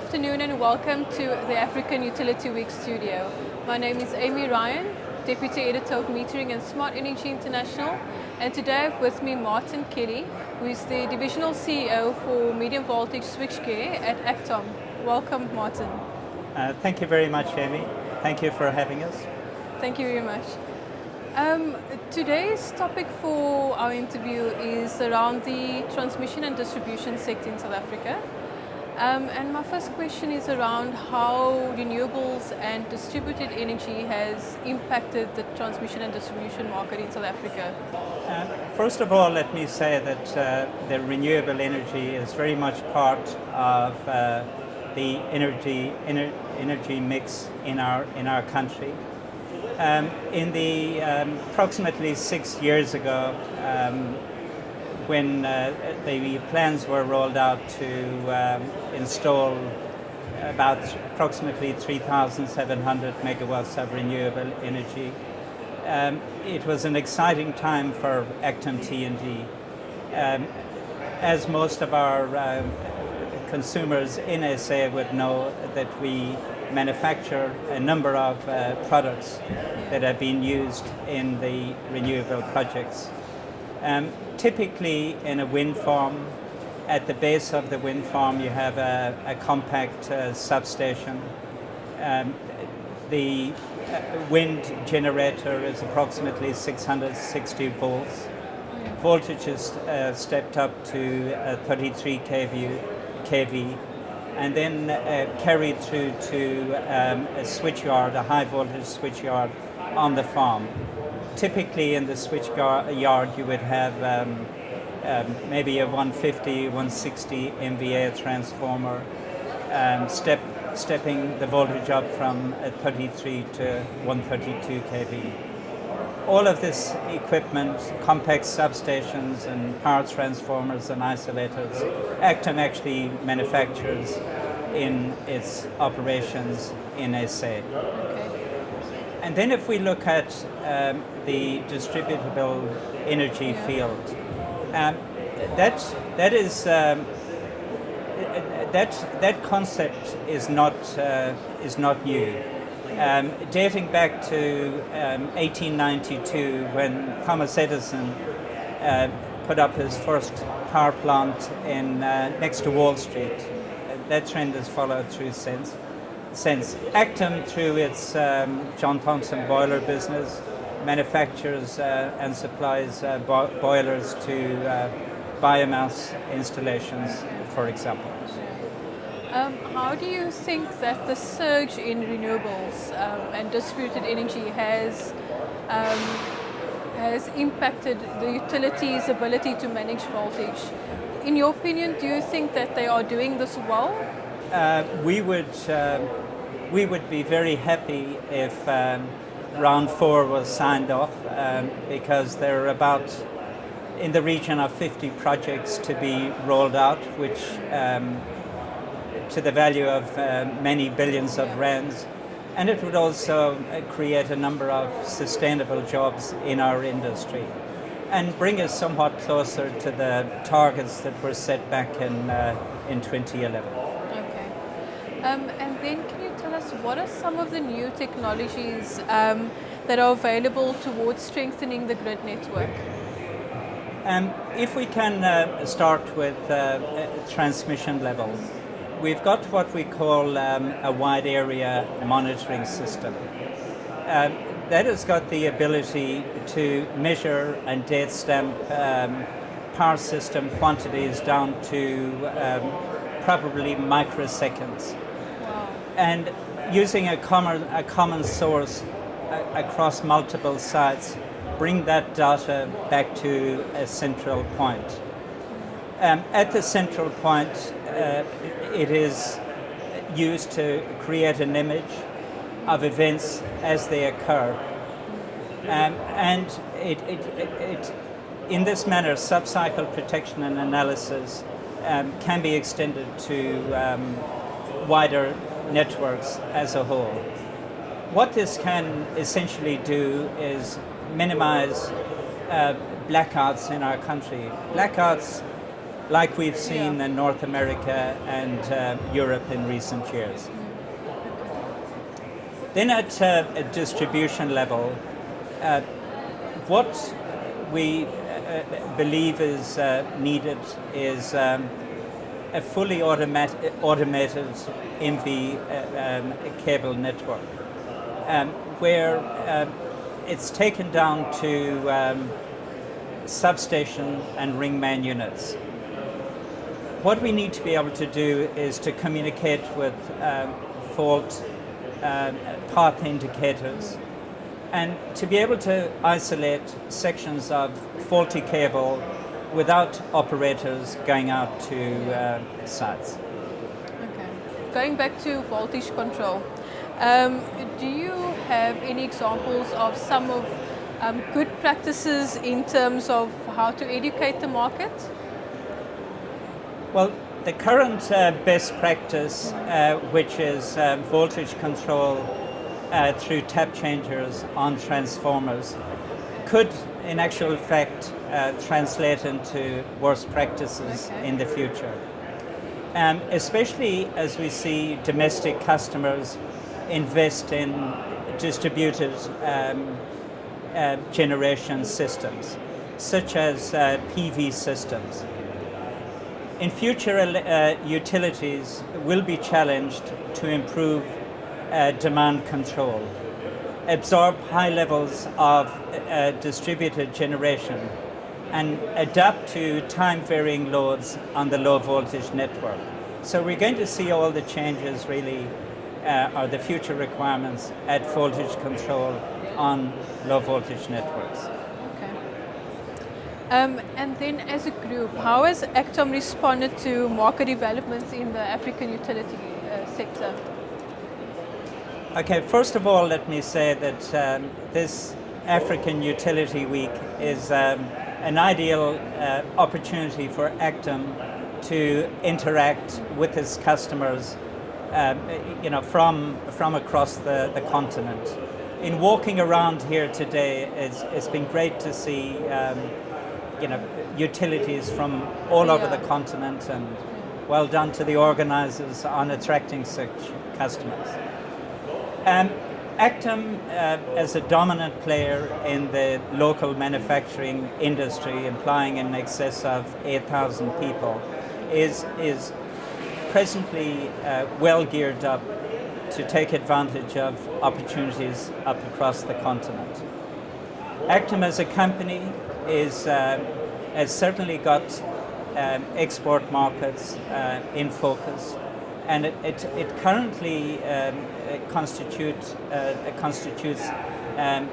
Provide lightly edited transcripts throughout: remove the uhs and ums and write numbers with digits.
afternoon and welcome to the African Utility Week studio. My name is Amy Ryan, Deputy Editor of Metering and Smart Energy International, and today I have with me Martin Kelly, who is the Divisional CEO for Medium Voltage Switchgear at ACTOM. Welcome, Martin. Thank you very much, Amy. Thank you for having us. Thank you very much. Today's topic for our interview is around the transmission and distribution sector in South Africa. And my first question is around how renewables and distributed energy has impacted the transmission and distribution market in South Africa. First of all, let me say that the renewable energy is very much part of the energy mix in our country. In the approximately 6 years ago, when the plans were rolled out to install about approximately 3,700 megawatts of renewable energy, it was an exciting time for ACTOM T&D. As most of our consumers in SA would know, that we manufacture a number of products that have been used in the renewable projects. Typically in a wind farm, at the base of the wind farm you have a compact substation. The wind generator is approximately 660 volts. Voltage is stepped up to 33 kV, and then carried through to a switchyard, a high voltage switchyard on the farm. Typically in the switchyard you would have maybe a 150, 160 MVA transformer, stepping the voltage up from 33 to 132 kV. All of this equipment, compact substations and power transformers and isolators, ACTOM actually manufactures in its operations in SA. Okay. And then if we look at the distributable energy field, that concept is not new. Dating back to 1892, when Thomas Edison put up his first power plant in next to Wall Street. That trend has followed through since. ACTOM, through its John Thompson boiler business, manufactures and supplies boilers to biomass installations, for example. How do you think that the surge in renewables and distributed energy has impacted the utilities' ability to manage voltage? In your opinion, do you think that they are doing this well? We would be very happy if round 4 was signed off, because there are about in the region of 50 projects to be rolled out, which to the value of many billions of rands, and it would also create a number of sustainable jobs in our industry and bring us somewhat closer to the targets that were set back in 2011. Okay. And then can you tell us what are some of the new technologies that are available towards strengthening the grid network? If we can start with transmission level, we've got what we call a wide area monitoring system. That has got the ability to measure and date stamp power system quantities down to probably microseconds. Wow. And using a common source across multiple sites, bring that data back to a central point. At the central point, it is used to create an image of events as they occur. And it in this manner, sub-cycle protection and analysis can be extended to wider networks as a whole. What this can essentially do is minimize blackouts in our country. Blackouts like we've seen in North America and Europe in recent years. Then at a distribution level, what we believe is needed is a fully automated MV cable network, where it's taken down to substation and ring main units. What we need to be able to do is to communicate with fault path indicators, and to be able to isolate sections of faulty cable without operators going out to sites. Okay. Going back to voltage control, do you have any examples of some of good practices in terms of how to educate the market? Well, the current best practice, which is voltage control through tap changers on transformers, could in actual fact translate into worst practices in the future. Especially as we see domestic customers invest in distributed generation systems, such as PV systems. In future, utilities will be challenged to improve demand control, absorb high levels of distributed generation, and adapt to time-varying loads on the low-voltage network. So we're going to see all the changes really, or the future requirements at voltage control on low-voltage networks. And then as a group, how has ACTOM responded to market developments in the African utility sector? Okay, first of all, let me say that this African Utility Week is an ideal opportunity for ACTOM to interact with its customers from across the continent. In walking around here today, it's been great to see utilities from all over the continent, and well done to the organizers on attracting such customers. ACTOM, as a dominant player in the local manufacturing industry, employing in excess of 8,000 people, is presently well geared up to take advantage of opportunities up across the continent. ACTOM as a company has certainly got export markets in focus, and it currently constitutes an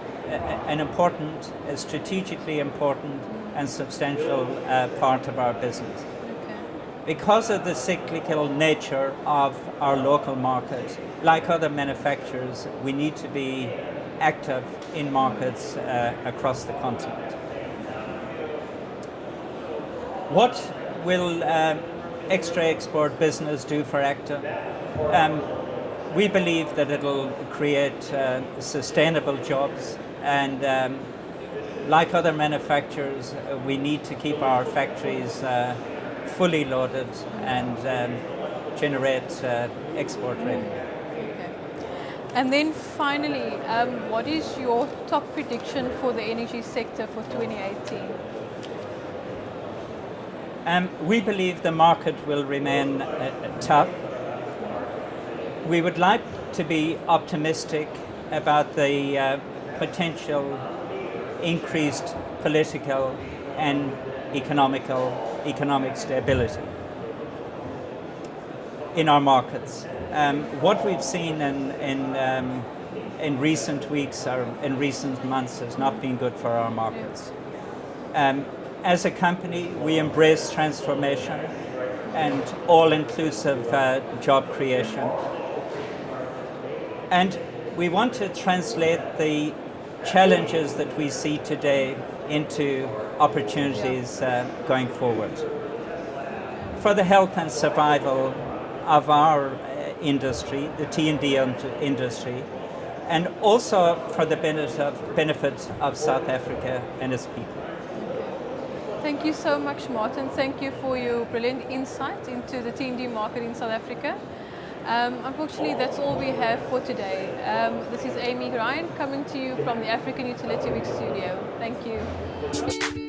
important, strategically important and substantial part of our business. Because of the cyclical nature of our local market, like other manufacturers, we need to be active in markets across the continent. What will extra export business do for ACTOM? We believe that it'll create sustainable jobs, and like other manufacturers, we need to keep our factories fully loaded and generate export revenue. Okay. And then finally, what is your top prediction for the energy sector for 2018? We believe the market will remain tough. We would like to be optimistic about the potential increased political and economic stability in our markets. What we've seen in recent weeks or in recent months has not been good for our markets. As a company, we embrace transformation and all-inclusive job creation. And we want to translate the challenges that we see today into opportunities going forward. For the health and survival of our industry, the T&D industry, and also for the benefit of South Africa and its people. Thank you so much, Martin. Thank you for your brilliant insight into the T&D market in South Africa. Unfortunately, that's all we have for today. This is Amy Ryan coming to you from the African Utility Week studio. Thank you.